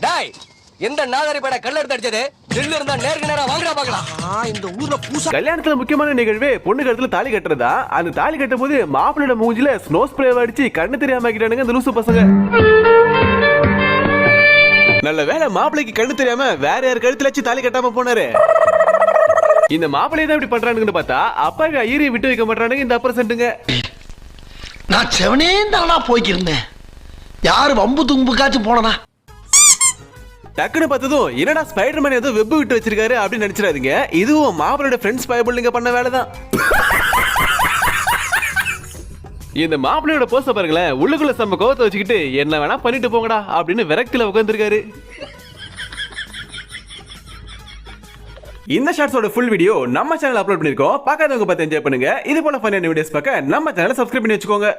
டாய் எந்த நாதாரி பட கல்ல எடுத்து அடிச்சது நெல்லு இருந்தா நேருக்கு நேரா வாங்குறா பாக்கலாம். இந்த ஊர்ல பூசா கல்யாணத்துல முக்கியமான நிகழ்வு பொண்ணு கழுத்துல தாலி கட்டுறதா. அந்த தாலி கட்டும் போது மாப்பிள்ளோட மூஞ்சில ஸ்னோ ஸ்ப்ரே அடிச்சு கண்ணு தெரியாம ஆக்கிட்டானுங்க இந்த லூசு பசங்க. நல்ல வேலை மாப்பிள்ளைக்கு கண்ணு தெரியாம வேற யார் கழுத்துல வச்சு தாலி கட்டாம போனாரு. இந்த மாப்பிள்ளைய தான் இப்படி பண்றானுங்கன்னு பார்த்தா அப்பாவை ஐயரையும் விட்டு வைக்க மாட்டானுங்க இந்த அப்பர் சென்ட்டுங்க. நான் செவனே தானா போய்க்கிருந்தேன். யாரு வம்பு தும்புக்காச்சும் போனனா டக்குன்னு பார்த்ததும் என்னடா ஸ்பைடர்மேன் ஏதோ வெப் விட்டு வச்சிருக்காரு அப்படின்னு நினைச்சிடாதீங்க. இதுவும் மாப்பிளோட ஃப்ரெண்ட்ஸ் பைபிள்ங்க பண்ண வேலை தான். இந்த மாப்பிள்ளையோட போஸ்ட பாருங்களேன். உள்ளுக்குள்ள செம்ம கோவத்தை வச்சுக்கிட்டு என்ன வேணா பண்ணிட்டு போங்கடா அப்படின்னு விரக்தியில உட்காந்துருக்காரு. இந்த ஷார்ட்ஸோட ஃபுல் வீடியோ நம்ம சேனல் அப்லோட் பண்ணிருக்கோம். பார்க்காதவங்க பார்த்து என்ஜாய் பண்ணுங்க. இது போல ஃபன்னான வீடியோஸ் பார்க்க நம்ம சேனலை சப்ஸ்கிரைப் பண்ணி வச்சுக்கோங்க.